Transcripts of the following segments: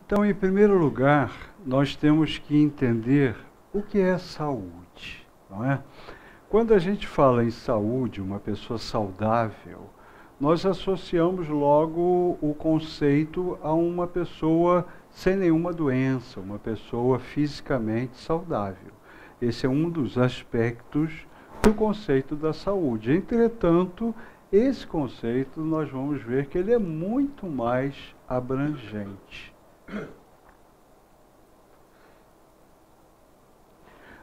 Então, em primeiro lugar, nós temos que entender o que é saúde, não é? Quando a gente fala em saúde, uma pessoa saudável, nós associamos logo o conceito a uma pessoa sem nenhuma doença, uma pessoa fisicamente saudável. Esse é um dos aspectos do conceito da saúde. Entretanto, esse conceito nós vamos ver que ele é muito mais abrangente.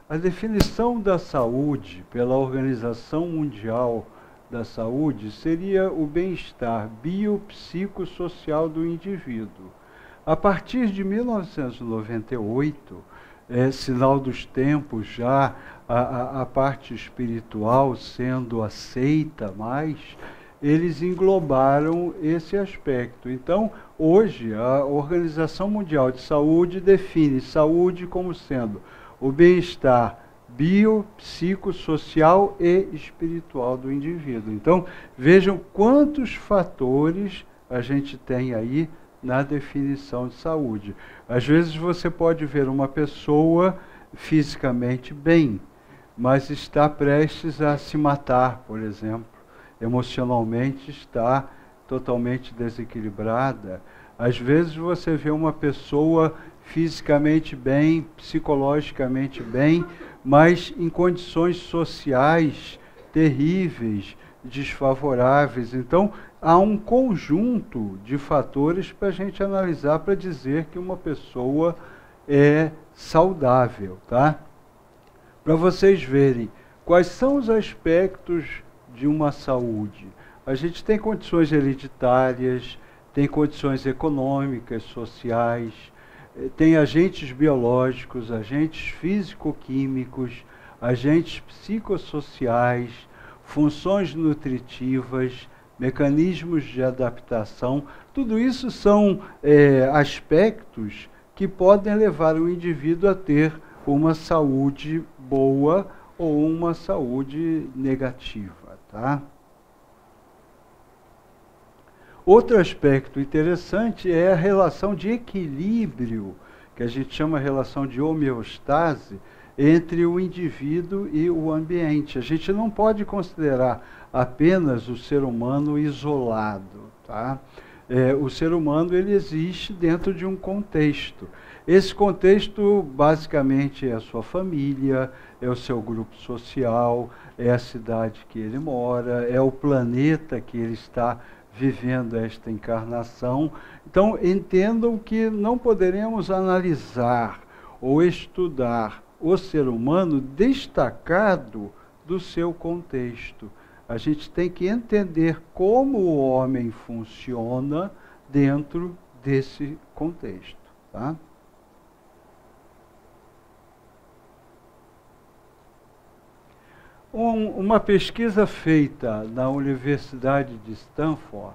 A definição da saúde pela Organização Mundial da Saúde seria o bem-estar biopsicossocial do indivíduo. A partir de 1998, sinal dos tempos, já a parte espiritual sendo aceita mais, eles englobaram esse aspecto. Então, hoje, a Organização Mundial de Saúde define saúde como sendo o bem-estar biopsicossocial e espiritual do indivíduo. Então, vejam quantos fatores a gente tem aí na definição de saúde. Às vezes você pode ver uma pessoa fisicamente bem, mas está prestes a se matar, por exemplo. Emocionalmente está totalmente desequilibrada. Às vezes você vê uma pessoa fisicamente bem, psicologicamente bem, mas em condições sociais terríveis, desfavoráveis. Então, há um conjunto de fatores para a gente analisar para dizer que uma pessoa é saudável, tá? Para vocês verem quais são os aspectos de uma saúde. A gente tem condições hereditárias, tem condições econômicas, sociais, tem agentes biológicos, agentes físico-químicos, agentes psicossociais, funções nutritivas, mecanismos de adaptação. Tudo isso são aspectos que podem levar o indivíduo a ter uma saúde boa ou uma saúde negativa, tá? Outro aspecto interessante é a relação de equilíbrio, que a gente chama de relação de homeostase, entre o indivíduo e o ambiente. A gente não pode considerar apenas o ser humano isolado, tá? O ser humano ele existe dentro de um contexto. Esse contexto basicamente é a sua família, é o seu grupo social, é a cidade que ele mora, é o planeta que ele está vivendo esta encarnação. Então, entendam que não poderemos analisar ou estudar o ser humano destacado do seu contexto. A gente tem que entender como o homem funciona dentro desse contexto, tá? Uma pesquisa feita na Universidade de Stanford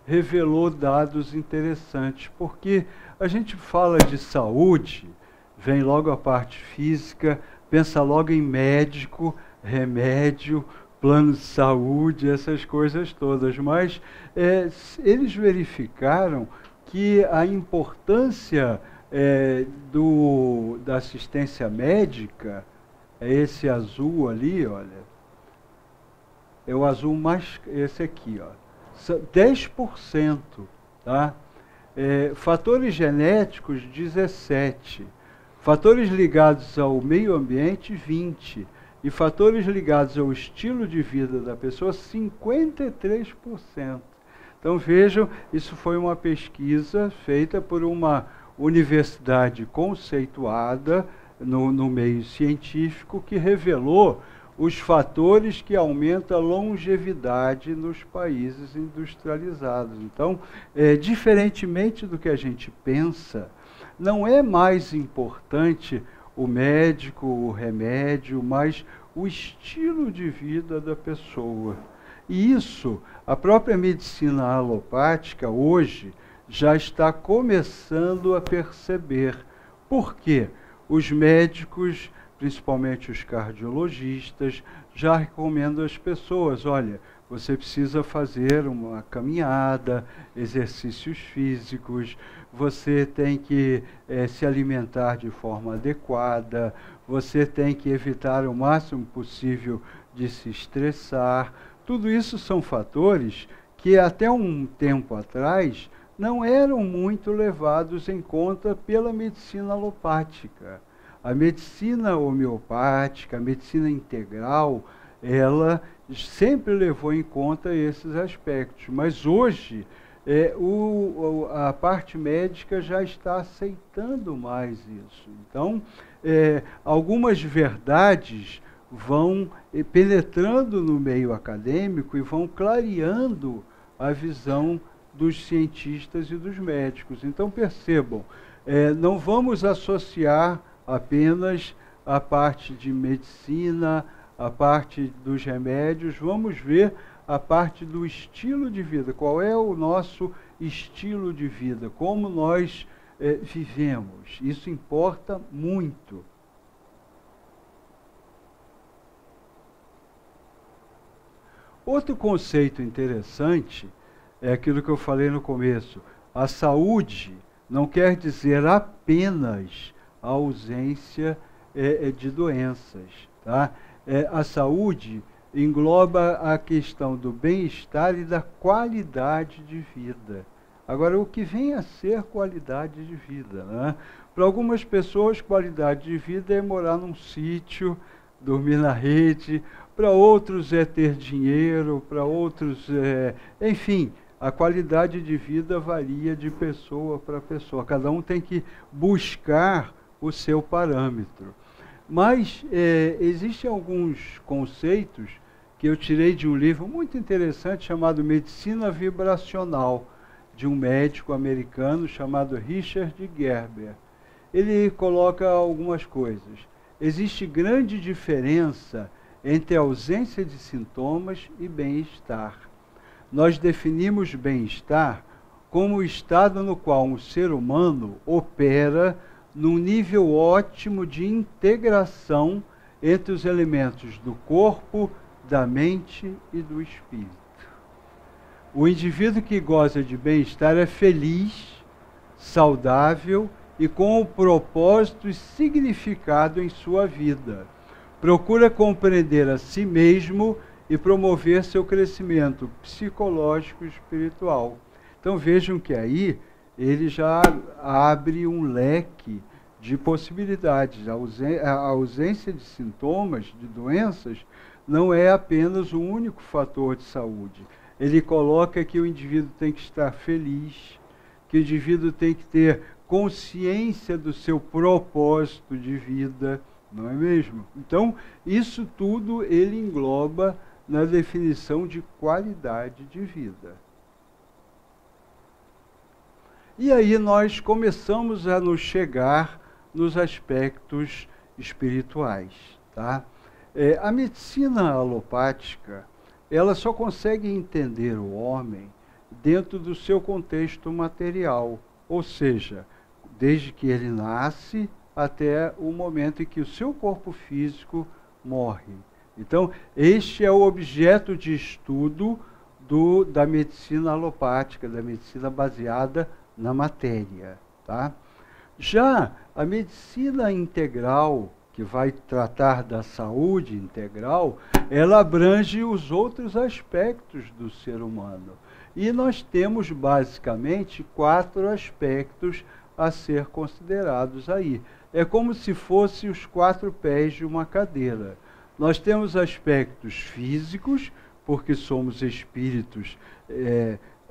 revelou dados interessantes, porque a gente fala de saúde, vem logo a parte física, pensa logo em médico, remédio, plano de saúde, essas coisas todas, mas eles verificaram que a importância da assistência médica é esse azul ali, olha. É o azul mais, esse aqui, ó. 10%, tá? Fatores genéticos, 17%. Fatores ligados ao meio ambiente, 20%. E fatores ligados ao estilo de vida da pessoa, 53%. Então vejam, isso foi uma pesquisa feita por uma universidade conceituada, no meio científico, que revelou os fatores que aumentam a longevidade nos países industrializados. Então, diferentemente do que a gente pensa, não é mais importante o médico, o remédio, mas o estilo de vida da pessoa. E isso, a própria medicina alopática, hoje, já está começando a perceber. Por quê? Os médicos, principalmente os cardiologistas, já recomendam às pessoas, olha, você precisa fazer uma caminhada, exercícios físicos, você tem que se alimentar de forma adequada, você tem que evitar o máximo possível de se estressar. Tudo isso são fatores que até um tempo atrás não eram muito levados em conta pela medicina alopática. A medicina homeopática, a medicina integral, ela sempre levou em conta esses aspectos, mas hoje a parte médica já está aceitando mais isso. Então, algumas verdades vão penetrando no meio acadêmico e vão clareando a visão dos cientistas e dos médicos. Então, percebam, não vamos associar apenas a parte de medicina, a parte dos remédios, vamos ver a parte do estilo de vida. Qual é o nosso estilo de vida? Como nós vivemos? Isso importa muito. Outro conceito interessante é aquilo que eu falei no começo. A saúde não quer dizer apenas a ausência de doenças, tá? A saúde engloba a questão do bem-estar e da qualidade de vida. Agora, o que vem a ser qualidade de vida, né? Para algumas pessoas, qualidade de vida é morar num sítio, dormir na rede. Para outros é ter dinheiro, para outros enfim, a qualidade de vida varia de pessoa para pessoa. Cada um tem que buscar o seu parâmetro. Mas existem alguns conceitos que eu tirei de um livro muito interessante chamado Medicina Vibracional, de um médico americano chamado Richard Gerber. Ele coloca algumas coisas. Existe grande diferença entre ausência de sintomas e bem-estar. Nós definimos bem-estar como o estado no qual um ser humano opera num nível ótimo de integração entre os elementos do corpo, da mente e do espírito. O indivíduo que goza de bem-estar é feliz, saudável e com o propósito e significado em sua vida. Procura compreender a si mesmo e promover seu crescimento psicológico e espiritual. Então vejam que aí ele já abre um leque de possibilidades. A ausência de sintomas, de doenças, não é apenas o único fator de saúde. Ele coloca que o indivíduo tem que estar feliz, que o indivíduo tem que ter consciência do seu propósito de vida, não é mesmo? Então, isso tudo ele engloba na definição de qualidade de vida. E aí nós começamos a nos chegar nos aspectos espirituais, tá? A medicina alopática, ela só consegue entender o homem dentro do seu contexto material, ou seja, desde que ele nasce até o momento em que o seu corpo físico morre. Então, este é o objeto de estudo da medicina alopática, da medicina baseada na matéria, tá? Já a medicina integral, que vai tratar da saúde integral, ela abrange os outros aspectos do ser humano. E nós temos basicamente 4 aspectos a ser considerados aí. É como se fossem os 4 pés de uma cadeira. Nós temos aspectos físicos, porque somos espíritos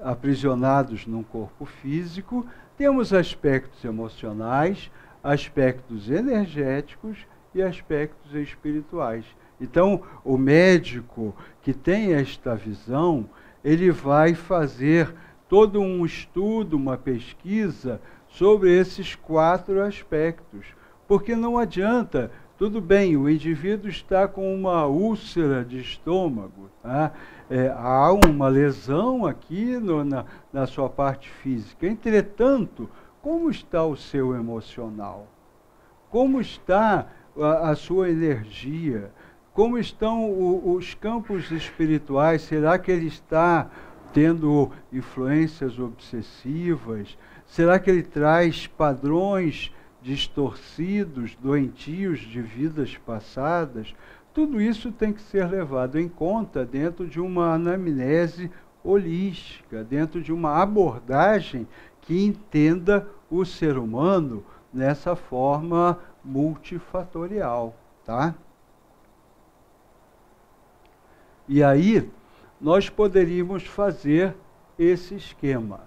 aprisionados num corpo físico. Temos aspectos emocionais, aspectos energéticos e aspectos espirituais. Então, o médico que tem esta visão, ele vai fazer todo um estudo, uma pesquisa sobre esses 4 aspectos. Porque não adianta, tudo bem, o indivíduo está com uma úlcera de estômago, tá? Há uma lesão aqui na sua parte física. Entretanto, como está o seu emocional? Como está a sua energia? como estão os campos espirituais? Será que ele está tendo influências obsessivas? Será que ele traz padrões distorcidos, doentios de vidas passadas? Tudo isso tem que ser levado em conta dentro de uma anamnese holística, dentro de uma abordagem que entenda o ser humano nessa forma multifatorial, tá? E aí, nós poderíamos fazer esse esquema.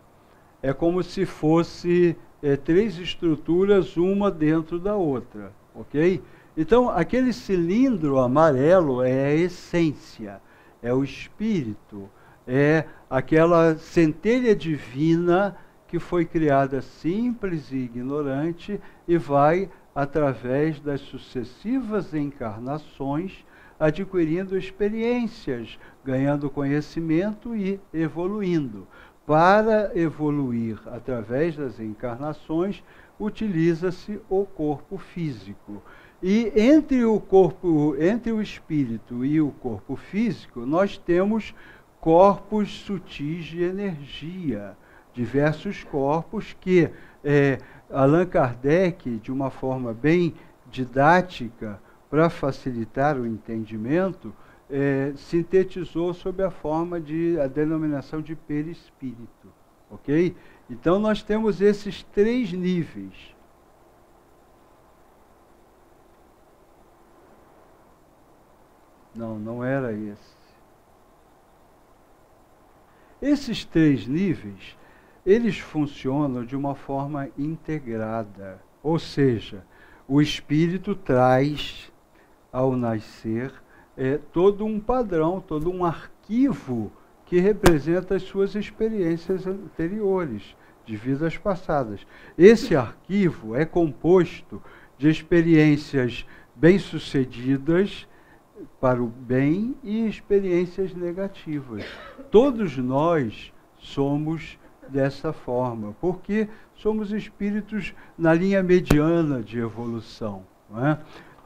É como se fosse três estruturas, uma dentro da outra, ok? Então, aquele cilindro amarelo é a essência, é o espírito, é aquela centelha divina que foi criada simples e ignorante e vai, através das sucessivas encarnações, adquirindo experiências, ganhando conhecimento e evoluindo. Para evoluir através das encarnações, utiliza-se o corpo físico. E entre o espírito e o corpo físico, nós temos corpos sutis de energia, diversos corpos que Allan Kardec, de uma forma bem didática, para facilitar o entendimento, sintetizou sob a forma a denominação de perispírito, ok? Então nós temos esses três níveis. Não era esse. Esses três níveis, eles funcionam de uma forma integrada, ou seja, o espírito traz, ao nascer, todo um padrão, todo um arquivo que representa as suas experiências anteriores, de vidas passadas. Esse arquivo é composto de experiências bem-sucedidas para o bem e experiências negativas. Todos nós somos dessa forma, porque somos espíritos na linha mediana de evolução, não é?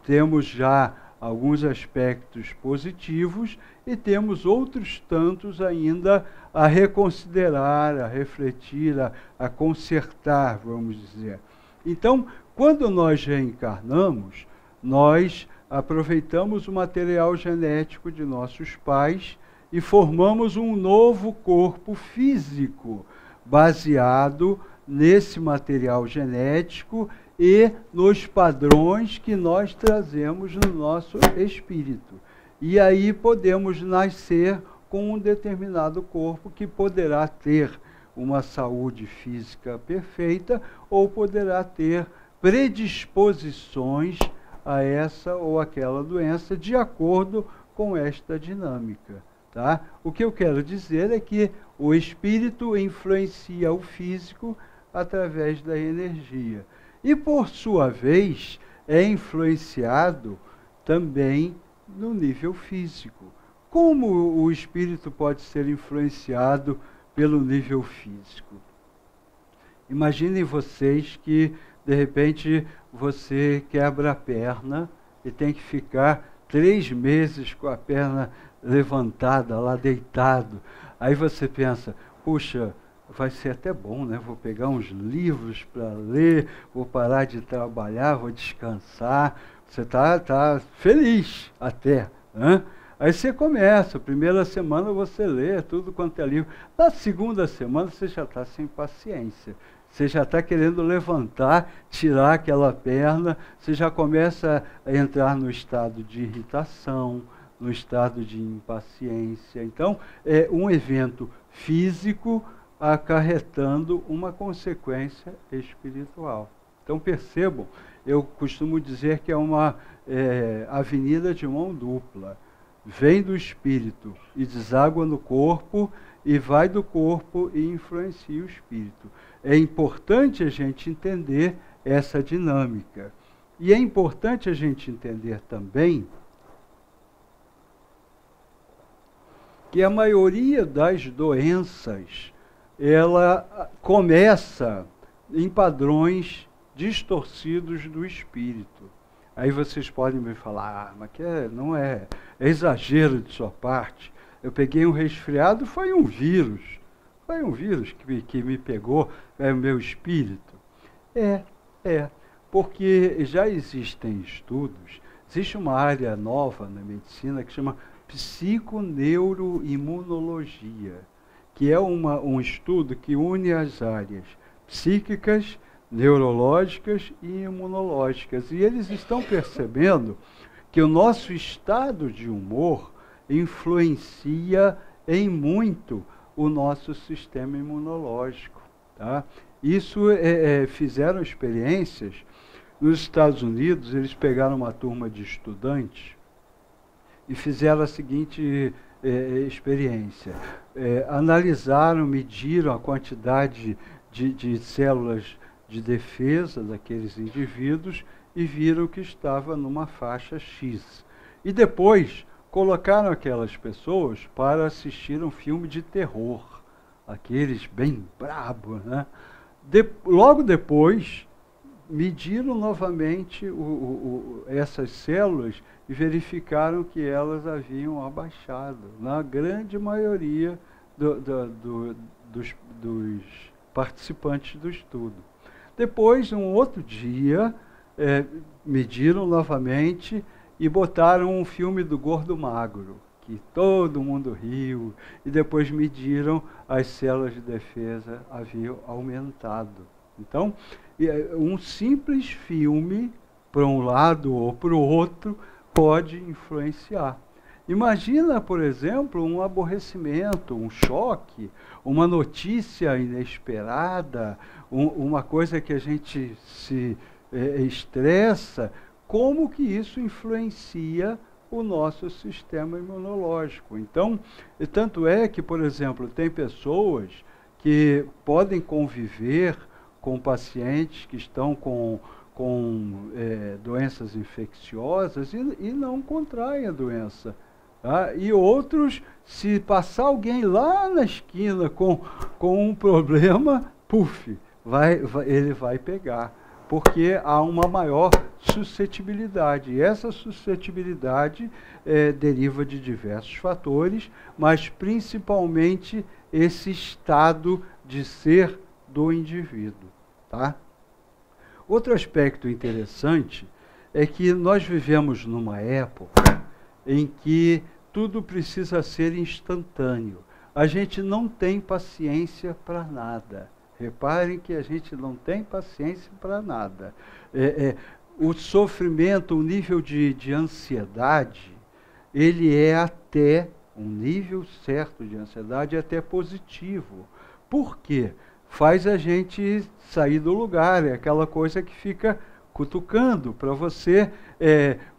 Temos já alguns aspectos positivos e temos outros tantos ainda a reconsiderar, a refletir, a consertar, vamos dizer. Então, quando nós reencarnamos, nós aproveitamos o material genético de nossos pais e formamos um novo corpo físico, baseado nesse material genético e nos padrões que nós trazemos no nosso espírito. E aí podemos nascer com um determinado corpo que poderá ter uma saúde física perfeita ou poderá ter predisposições a essa ou aquela doença de acordo com esta dinâmica. Tá? O que eu quero dizer é que o espírito influencia o físico através da energia. E, por sua vez, é influenciado também no nível físico. Como o espírito pode ser influenciado pelo nível físico? Imaginem vocês que, de repente, você quebra a perna e tem que ficar 3 meses com a perna levantada, lá deitado. Aí você pensa, puxa, vai ser até bom, né? Vou pegar uns livros para ler, vou parar de trabalhar, vou descansar. Você está feliz até, né? Aí você começa, a primeira semana você lê tudo quanto é livro. Na segunda semana você já está sem paciência. Você já está querendo levantar, tirar aquela perna, você já começa a entrar no estado de irritação, no estado de impaciência. Então, é um evento físico acarretando uma consequência espiritual. Então, percebam, eu costumo dizer que é uma avenida de mão dupla. Vem do espírito e deságua no corpo, e vai do corpo e influencia o espírito. É importante a gente entender essa dinâmica. E é importante a gente entender também que a maioria das doenças, ela começa em padrões distorcidos do espírito. Aí vocês podem me falar, mas não é exagero de sua parte. Eu peguei um resfriado, foi um vírus. Foi um vírus que me pegou, é o meu espírito. É, porque já existem estudos, existe uma área nova na medicina que chama psiconeuroimunologia, que é um estudo que une as áreas psíquicas, neurológicas e imunológicas. E eles estão percebendo que o nosso estado de humor influencia em muito o nosso sistema imunológico. Tá? Isso fizeram experiências nos Estados Unidos. Eles pegaram uma turma de estudantes e fizeram a seguinte experiência. Analisaram, mediram a quantidade de células de defesa daqueles indivíduos e viram que estava numa faixa X. E depois colocaram aquelas pessoas para assistir um filme de terror, aqueles bem brabos, né? Logo depois, mediram novamente essas células e verificaram que elas haviam abaixado, na grande maioria dos participantes do estudo. Depois, um outro dia, mediram novamente e botaram um filme do Gordo Magro, que todo mundo riu, e depois mediram, as células de defesa haviam aumentado. Então, um simples filme, para um lado ou para o outro, pode influenciar. Imagina, por exemplo, um aborrecimento, um choque, uma notícia inesperada, uma coisa que a gente se estressa, como que isso influencia o nosso sistema imunológico. Então, tanto é que, por exemplo, tem pessoas que podem conviver com pacientes que estão com doenças infecciosas e não contraem a doença. Tá? E outros, se passar alguém lá na esquina com um problema, ele vai pegar, porque há uma maior suscetibilidade. E essa suscetibilidade deriva de diversos fatores, mas principalmente esse estado de ser do indivíduo. Tá? Outro aspecto interessante é que nós vivemos numa época em que tudo precisa ser instantâneo. A gente não tem paciência para nada. Reparem que a gente não tem paciência para nada. O sofrimento, o nível de ansiedade, ele é até, um nível certo de ansiedade é até positivo. Por quê? Faz a gente sair do lugar, é aquela coisa que fica cutucando para você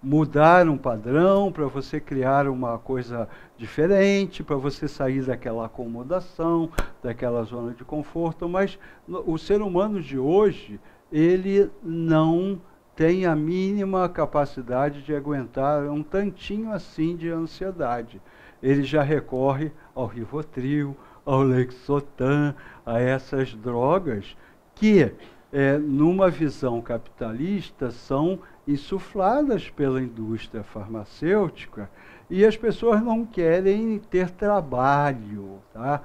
mudar um padrão, para você criar uma coisa diferente, para você sair daquela acomodação, daquela zona de conforto. Mas o ser humano de hoje, ele não tem a mínima capacidade de aguentar um tantinho assim de ansiedade. Ele já recorre ao Rivotril, ao Lexotan, a essas drogas que, numa visão capitalista, são insufladas pela indústria farmacêutica e as pessoas não querem ter trabalho. Tá?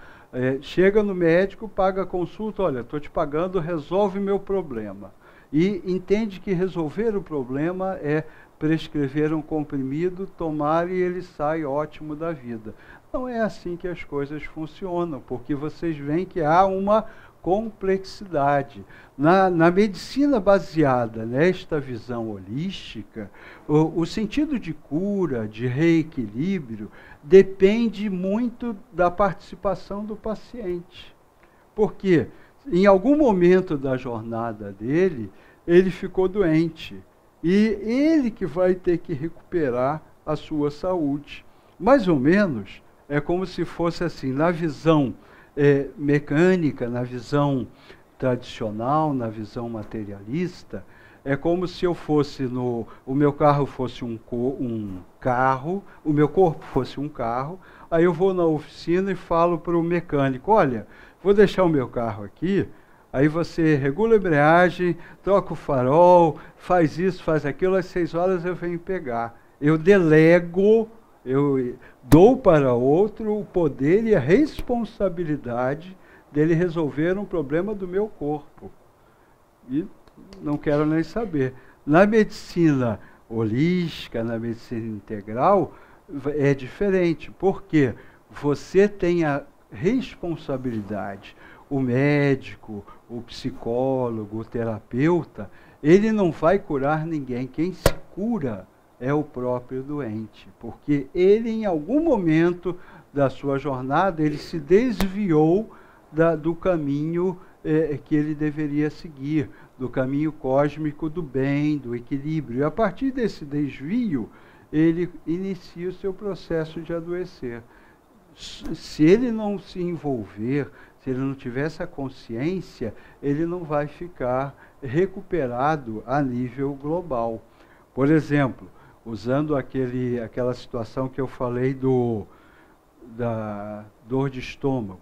Chega no médico, paga a consulta, olha, estou te pagando, resolve meu problema. E entende que resolver o problema é prescrever um comprimido, tomar e ele sai ótimo da vida. Não é assim que as coisas funcionam, porque vocês veem que há uma complexidade. Na medicina baseada nesta visão holística, o sentido de cura, de reequilíbrio, depende muito da participação do paciente. Porque em algum momento da jornada dele, ele ficou doente. E ele que vai ter que recuperar a sua saúde. Mais ou menos, é como se fosse assim, na visão mecânica, na visão tradicional, na visão materialista, é como se eu fosse o meu carro fosse um carro, o meu corpo fosse um carro, aí eu vou na oficina e falo para o mecânico, olha, vou deixar o meu carro aqui, Aí você regula a embreagem, troca o farol, faz isso, faz aquilo, às 6 horas eu venho pegar. Eu delego, eu dou para outro o poder e a responsabilidade dele resolver um problema do meu corpo. E não quero nem saber. Na medicina holística, na medicina integral, é diferente. Por quê? Você tem a responsabilidade. O médico, o psicólogo, o terapeuta, ele não vai curar ninguém. Quem se cura é o próprio doente, porque ele, em algum momento da sua jornada, ele se desviou do caminho que ele deveria seguir, do caminho cósmico do bem, do equilíbrio. E a partir desse desvio, ele inicia o seu processo de adoecer. Se ele não se envolver, se ele não tiver essa consciência, ele não vai ficar recuperado a nível global. Por exemplo, usando aquela situação que eu falei da dor de estômago.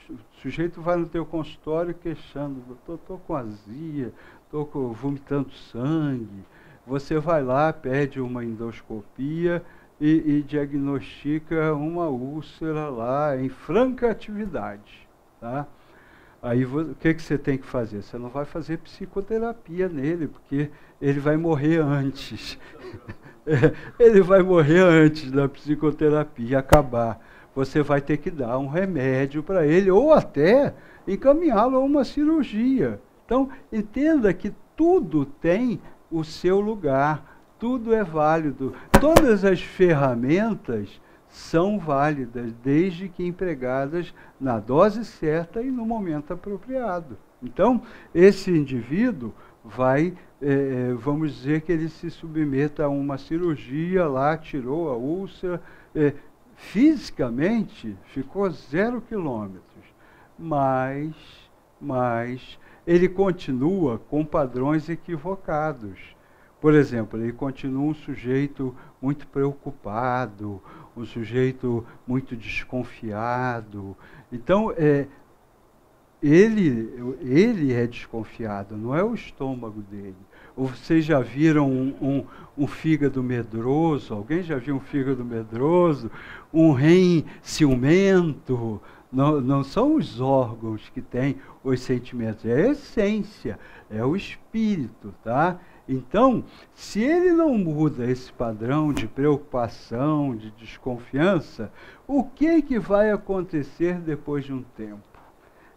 O sujeito vai no teu consultório queixando, estou com azia, estou vomitando sangue. Você vai lá, pede uma endoscopia e diagnostica uma úlcera lá em franca atividade. Tá? Aí o que você tem que fazer? Você não vai fazer psicoterapia nele, porque ele vai morrer antes. Ele vai morrer antes da psicoterapia acabar. Você vai ter que dar um remédio para ele, ou até encaminhá-lo a uma cirurgia. Então, entenda que tudo tem o seu lugar, tudo é válido. Todas as ferramentas são válidas, desde que empregadas na dose certa e no momento apropriado. Então, esse indivíduo vai, vamos dizer que ele se submeta a uma cirurgia lá, tirou a úlcera, fisicamente ficou 0 quilômetros, mas ele continua com padrões equivocados. Por exemplo, ele continua um sujeito muito preocupado, um sujeito muito desconfiado. Então, ele é desconfiado, não é o estômago dele. Ou vocês já viram um fígado medroso? Alguém já viu um fígado medroso? Um rim ciumento? Não são os órgãos que têm os sentimentos, é a essência, é o espírito, tá? Então, se ele não muda esse padrão de preocupação, de desconfiança, o que vai acontecer depois de um tempo?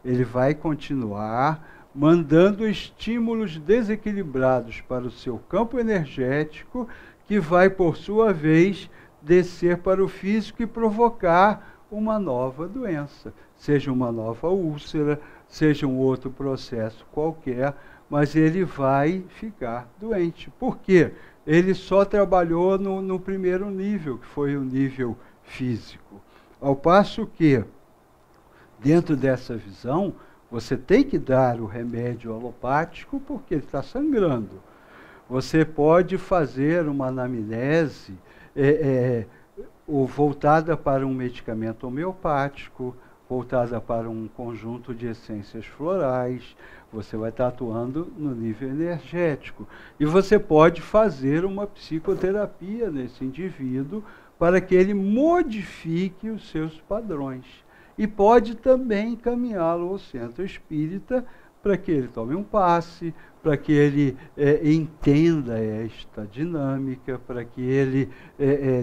Ele vai continuar mandando estímulos desequilibrados para o seu campo energético, que vai, por sua vez, descer para o físico e provocar uma nova doença, seja uma nova úlcera, seja um outro processo qualquer, mas ele vai ficar doente. Por quê? Ele só trabalhou no primeiro nível, que foi o nível físico. Ao passo que, dentro dessa visão, você tem que dar o remédio alopático porque ele está sangrando. Você pode fazer uma anamnese voltada para um medicamento homeopático, voltada para um conjunto de essências florais. Você vai estar atuando no nível energético. E você pode fazer uma psicoterapia nesse indivíduo para que ele modifique os seus padrões. E pode também encaminhá-lo ao centro espírita para que ele tome um passe, para que ele entenda esta dinâmica, para que ele,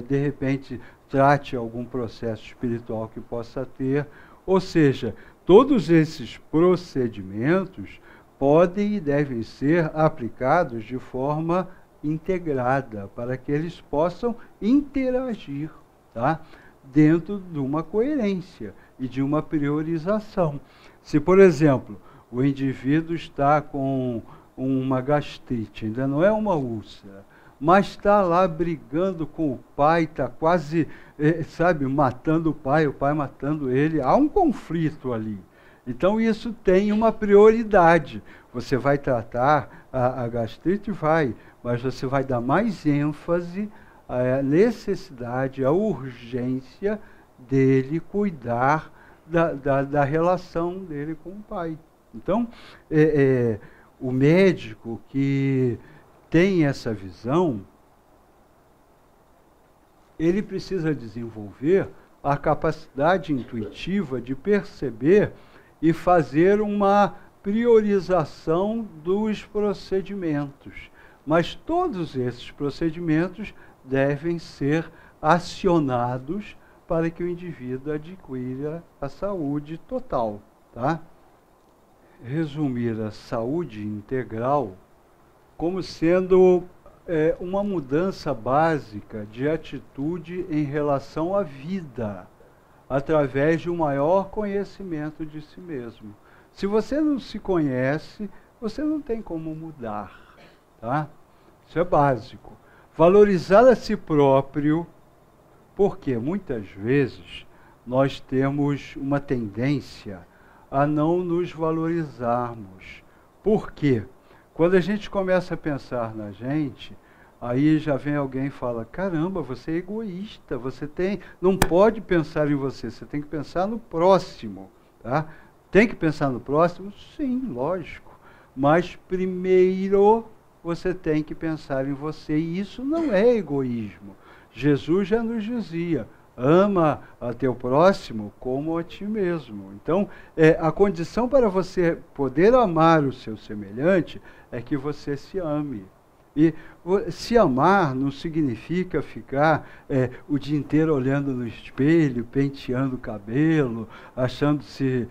de repente, trate algum processo espiritual que possa ter. Ou seja, todos esses procedimentos podem e devem ser aplicados de forma integrada, para que eles possam interagir, tá? Dentro de uma coerência e de uma priorização. Se, por exemplo, o indivíduo está com uma gastrite, ainda não é uma úlcera, mas está lá brigando com o pai, está quase, matando o pai matando ele, há um conflito ali. Então isso tem uma prioridade. Você vai tratar a gastrite? Vai, mas você vai dar mais ênfase à necessidade, à urgência dele cuidar da relação dele com o pai. Então, o médico que tem essa visão, ele precisa desenvolver a capacidade intuitiva de perceber e fazer uma priorização dos procedimentos. Mas todos esses procedimentos devem ser acionados para que o indivíduo adquira a saúde total, tá? Resumir a saúde integral como sendo uma mudança básica de atitude em relação à vida, através de um maior conhecimento de si mesmo. Se você não se conhece, você não tem como mudar, tá? Isso é básico. Valorizar a si próprio, porque muitas vezes nós temos uma tendência a não nos valorizarmos. Por quê? Quando a gente começa a pensar na gente, aí já vem alguém e fala, caramba, você é egoísta, não pode pensar em você, você tem que pensar no próximo, tá? Tem que pensar no próximo? Sim, lógico. Mas primeiro você tem que pensar em você, e isso não é egoísmo. Jesus já nos dizia, ama a teu próximo como a ti mesmo. Então, a condição para você poder amar o seu semelhante é que você se ame. E se amar não significa ficar o dia inteiro olhando no espelho, penteando o cabelo, achando-se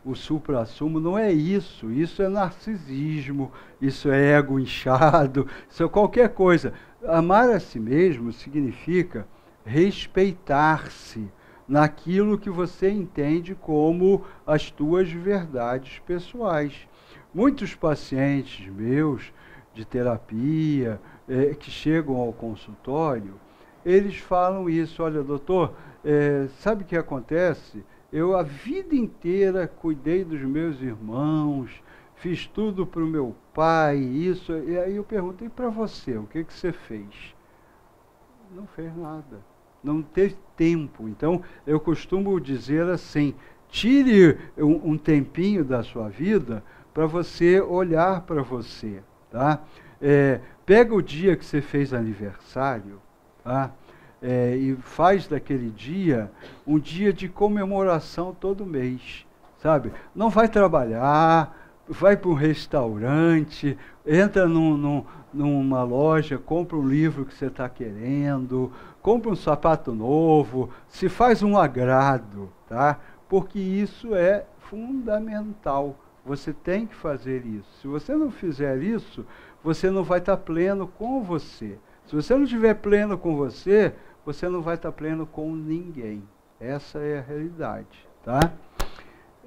o supra-sumo. Não é isso. Isso é narcisismo, isso é ego inchado, isso é qualquer coisa. Amar a si mesmo significa respeitar-se naquilo que você entende como as tuas verdades pessoais. Muitos pacientes meus de terapia que chegam ao consultório, eles falam isso, olha, doutor, sabe o que acontece? Eu a vida inteira cuidei dos meus irmãos, fiz tudo para o meu pai, isso, e aí eu pergunto, e para você, o que você fez? Não fez nada, não teve tempo. Então, eu costumo dizer assim, tire um tempinho da sua vida para você olhar para você, tá? Pega o dia que você fez aniversário, tá? E faz daquele dia um dia de comemoração todo mês, sabe? Não vai trabalhar, vai para um restaurante, entra numa loja, compra um livro que você está querendo, compra um sapato novo, se faz um agrado, tá? Porque isso é fundamental. Você tem que fazer isso. Se você não fizer isso, você não vai estar pleno com você. Se você não estiver pleno com você, você não vai estar pleno com ninguém. Essa é a realidade, tá?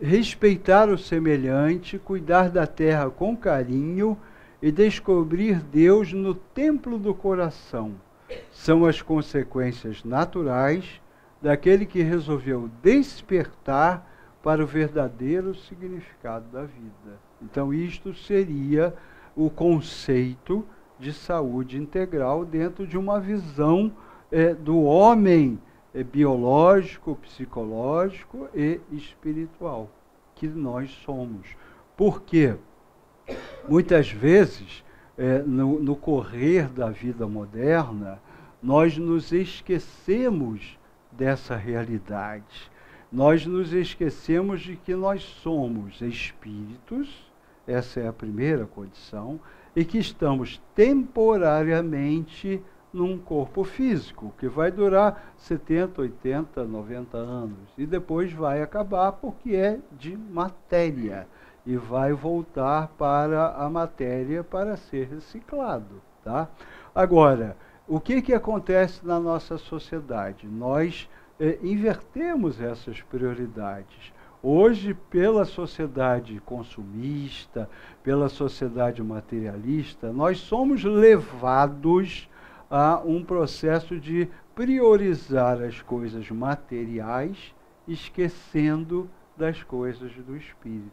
Respeitar o semelhante, cuidar da terra com carinho e descobrir Deus no templo do coração. São as consequências naturais daquele que resolveu despertar para o verdadeiro significado da vida. Então, isto seria o conceito de saúde integral dentro de uma visão do homem biológico, psicológico e espiritual, que nós somos. Porque muitas vezes, no correr da vida moderna, nós nos esquecemos dessa realidade. Nós nos esquecemos de que nós somos espíritos, essa é a primeira condição, e que estamos temporariamente num corpo físico, que vai durar 70, 80, 90 anos, e depois vai acabar porque é de matéria, e vai voltar para a matéria para ser reciclado, tá? Agora, o que acontece na nossa sociedade? Nós invertemos essas prioridades. Hoje, pela sociedade consumista, pela sociedade materialista, nós somos levados a um processo de priorizar as coisas materiais, esquecendo das coisas do espírito.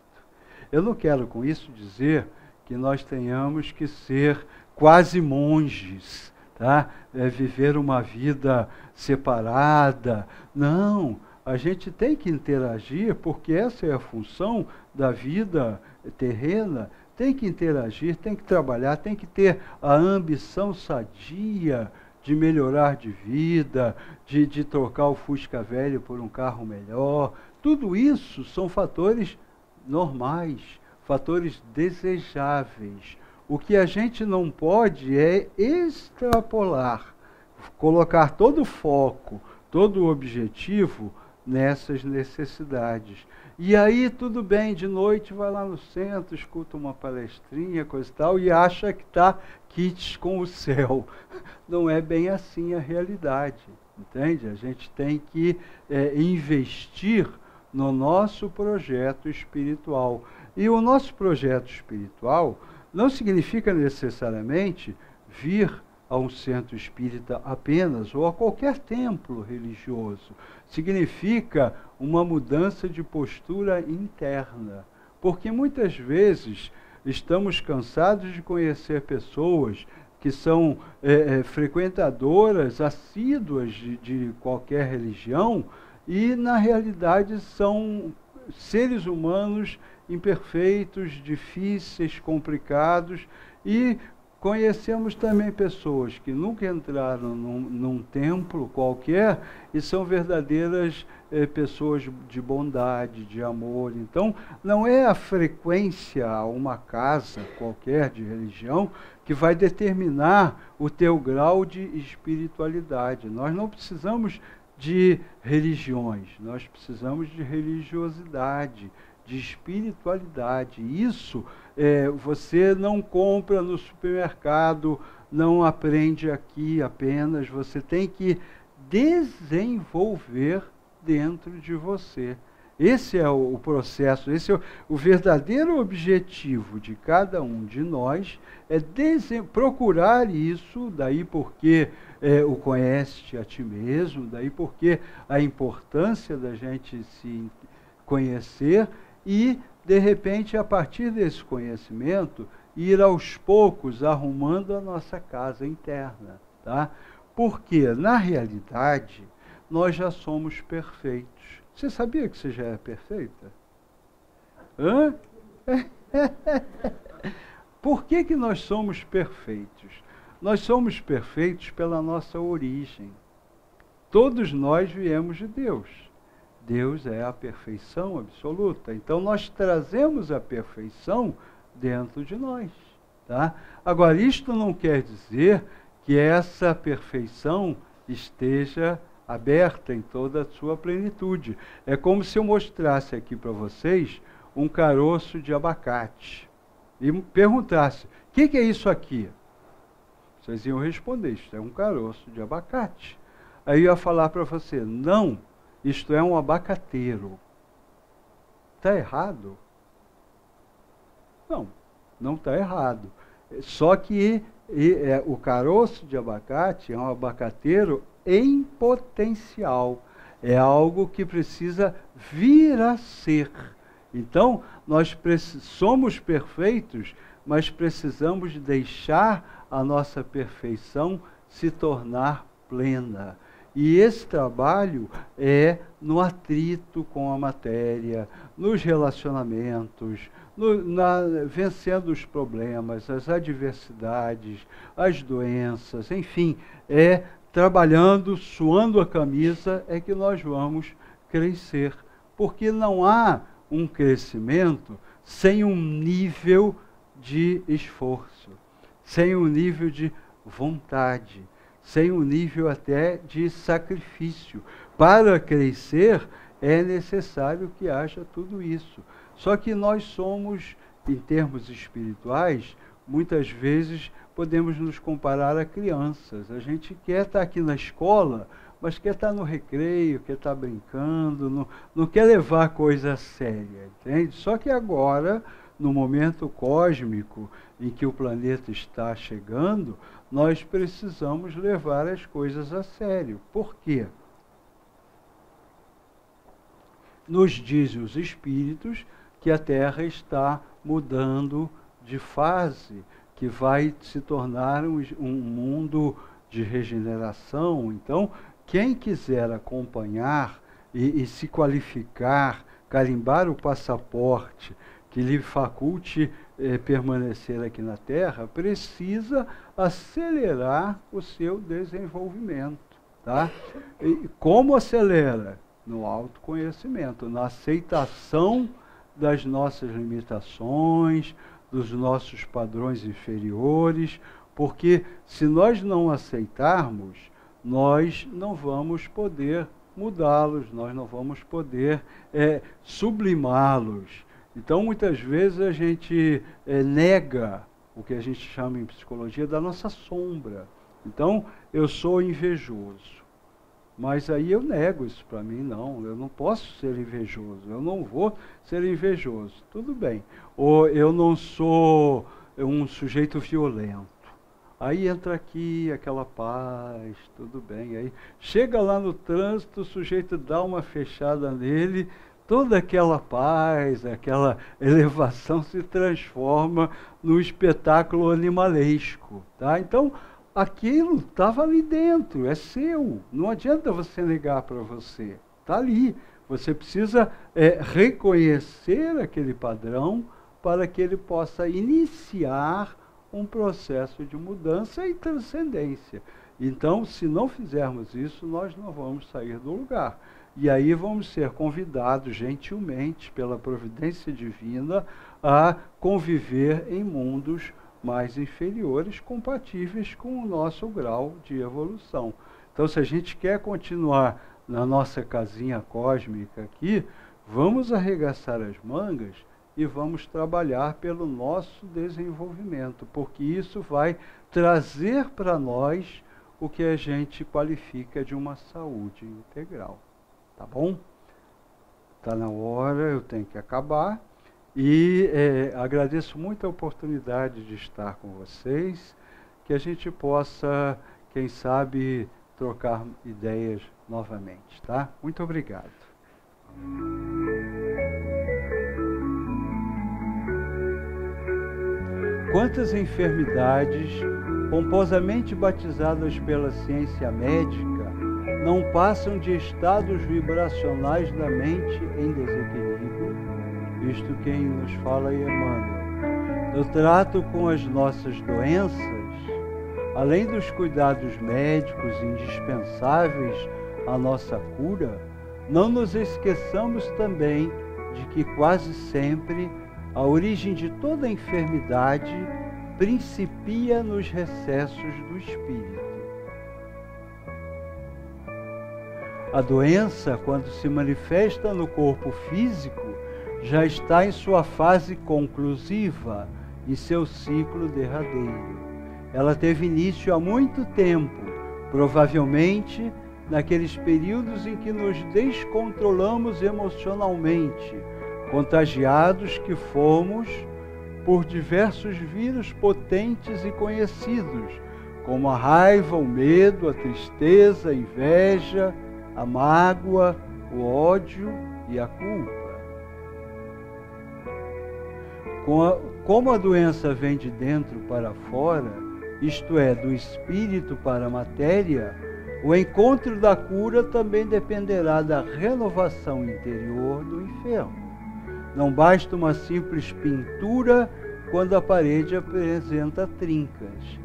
Eu não quero com isso dizer que nós tenhamos que ser quase monges, tá? Viver uma vida separada. Não, a gente tem que interagir, porque essa é a função da vida terrena, tem que interagir, tem que trabalhar, tem que ter a ambição sadia de melhorar de vida, de trocar o Fusca velho por um carro melhor. Tudo isso são fatores normais, fatores desejáveis. O que a gente não pode é extrapolar, colocar todo o foco, todo o objetivo nessas necessidades. E aí, tudo bem, de noite vai lá no centro, escuta uma palestrinha, coisa e tal, e acha que está quites com o céu. Não é bem assim a realidade, entende? A gente tem que investir no nosso projeto espiritual. E o nosso projeto espiritual não significa necessariamente vir a um centro espírita apenas, ou a qualquer templo religioso. Significa uma mudança de postura interna. Porque muitas vezes estamos cansados de conhecer pessoas que são frequentadoras assíduas de qualquer religião e, na realidade, são seres humanos imperfeitos, difíceis, complicados, e conhecemos também pessoas que nunca entraram num templo qualquer e são verdadeiras pessoas de bondade, de amor. Então, não é a frequência a uma casa qualquer de religião que vai determinar o teu grau de espiritualidade. Nós não precisamos de religiões, nós precisamos de religiosidade, de espiritualidade. Isso você não compra no supermercado, não aprende aqui apenas, você tem que desenvolver dentro de você. Esse é o processo, esse é o verdadeiro objetivo de cada um de nós, é procurar isso, daí porque o conhece a ti mesmo, daí porque a importância da gente se conhecer e, de repente, a partir desse conhecimento, ir aos poucos arrumando a nossa casa interna, tá? Porque, na realidade, nós já somos perfeitos. Você sabia que você já é perfeita? Hã? Por que nós somos perfeitos? Nós somos perfeitos pela nossa origem. Todos nós viemos de Deus. Deus é a perfeição absoluta. Então, nós trazemos a perfeição dentro de nós. Tá? Agora, isto não quer dizer que essa perfeição esteja aberta em toda a sua plenitude. É como se eu mostrasse aqui para vocês um caroço de abacate e perguntasse, o que é isso aqui? Vocês iam responder, isto é um caroço de abacate. Aí eu ia falar para você, não, isto é um abacateiro. Está errado? Não, não está errado. Só que o caroço de abacate é um abacateiro em potencial. É algo que precisa vir a ser. Então, nós somos perfeitos, mas precisamos deixar a nossa perfeição se tornar plena. E esse trabalho é no atrito com a matéria, nos relacionamentos, vencendo os problemas, as adversidades, as doenças, enfim, trabalhando, suando a camisa, é que nós vamos crescer. Porque não há um crescimento sem um nível de esforço, sem um nível de vontade, sem um nível até de sacrifício. Para crescer, é necessário que haja tudo isso. Só que nós somos, em termos espirituais, muitas vezes podemos nos comparar a crianças. A gente quer estar aqui na escola, mas quer estar no recreio, quer estar brincando, não quer levar a coisa a séria, entende? Só que agora, no momento cósmico em que o planeta está chegando, nós precisamos levar as coisas a sério. Por quê? Nos dizem os espíritos que a Terra está mudando de fase, que vai se tornar um mundo de regeneração. Então, quem quiser acompanhar e se qualificar, carimbar o passaporte que lhe faculte permanecer aqui na Terra, precisa acelerar o seu desenvolvimento. Tá? E como acelera? No autoconhecimento, na aceitação das nossas limitações, dos nossos padrões inferiores, porque se nós não aceitarmos, nós não vamos poder mudá-los, nós não vamos poder sublimá-los. Então, muitas vezes a gente nega o que a gente chama em psicologia da nossa sombra. Então, eu sou invejoso. Mas aí eu nego isso para mim, não, eu não posso ser invejoso, eu não vou ser invejoso, tudo bem. Ou eu não sou um sujeito violento. Aí entra aqui aquela paz, tudo bem. Aí chega lá no trânsito, o sujeito dá uma fechada nele, toda aquela paz, aquela elevação se transforma num espetáculo animalesco. Tá? Então, aquilo estava ali dentro, é seu. Não adianta você negar para você. Está ali. Você precisa reconhecer aquele padrão para que ele possa iniciar um processo de mudança e transcendência. Então, se não fizermos isso, nós não vamos sair do lugar. E aí vamos ser convidados gentilmente pela providência divina a conviver em mundos mais inferiores, compatíveis com o nosso grau de evolução. Então, se a gente quer continuar na nossa casinha cósmica aqui, vamos arregaçar as mangas e vamos trabalhar pelo nosso desenvolvimento, porque isso vai trazer para nós o que a gente qualifica de uma saúde integral. Tá bom? Está na hora, eu tenho que acabar. E agradeço muito a oportunidade de estar com vocês, que a gente possa, quem sabe, trocar ideias novamente, tá? Muito obrigado. Quantas enfermidades, pomposamente batizadas pela ciência médica, não passam de estados vibracionais da mente em desequilíbrio? Isto quem nos fala é Emmanuel. No trato com as nossas doenças, além dos cuidados médicos indispensáveis à nossa cura, não nos esqueçamos também de que quase sempre a origem de toda enfermidade principia nos recessos do espírito. A doença, quando se manifesta no corpo físico, já está em sua fase conclusiva, em seu ciclo derradeiro. Ela teve início há muito tempo, provavelmente naqueles períodos em que nos descontrolamos emocionalmente, contagiados que fomos por diversos vírus potentes e conhecidos, como a raiva, o medo, a tristeza, a inveja, a mágoa, o ódio e a culpa. Como a doença vem de dentro para fora, isto é, do espírito para a matéria, o encontro da cura também dependerá da renovação interior do enfermo. Não basta uma simples pintura quando a parede apresenta trincas.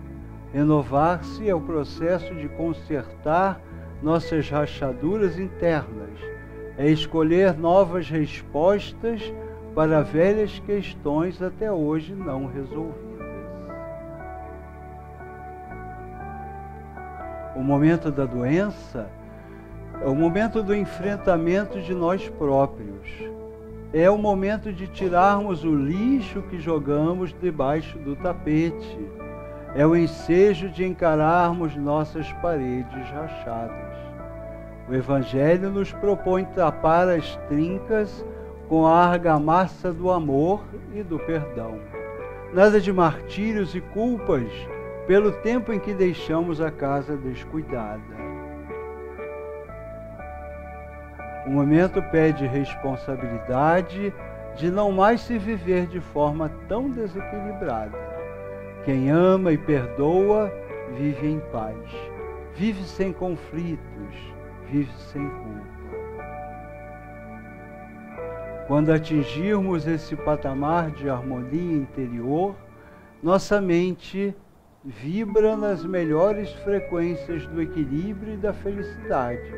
Renovar-se é o processo de consertar nossas rachaduras internas, é escolher novas respostas para velhas questões até hoje não resolvidas. O momento da doença é o momento do enfrentamento de nós próprios. É o momento de tirarmos o lixo que jogamos debaixo do tapete. É o ensejo de encararmos nossas paredes rachadas. O Evangelho nos propõe tapar as trincas com a argamassa do amor e do perdão. Nada de martírios e culpas pelo tempo em que deixamos a casa descuidada. O momento pede responsabilidade de não mais se viver de forma tão desequilibrada. Quem ama e perdoa, vive em paz. Vive sem conflitos, vive sem culpa. Quando atingirmos esse patamar de harmonia interior, nossa mente vibra nas melhores frequências do equilíbrio e da felicidade,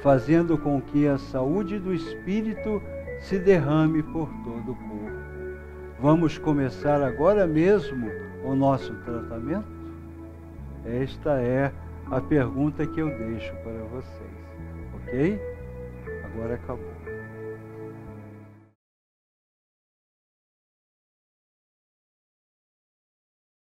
fazendo com que a saúde do espírito se derrame por todo o corpo. Vamos começar agora mesmo o nosso tratamento? Esta é a pergunta que eu deixo para vocês, ok? Agora acabou.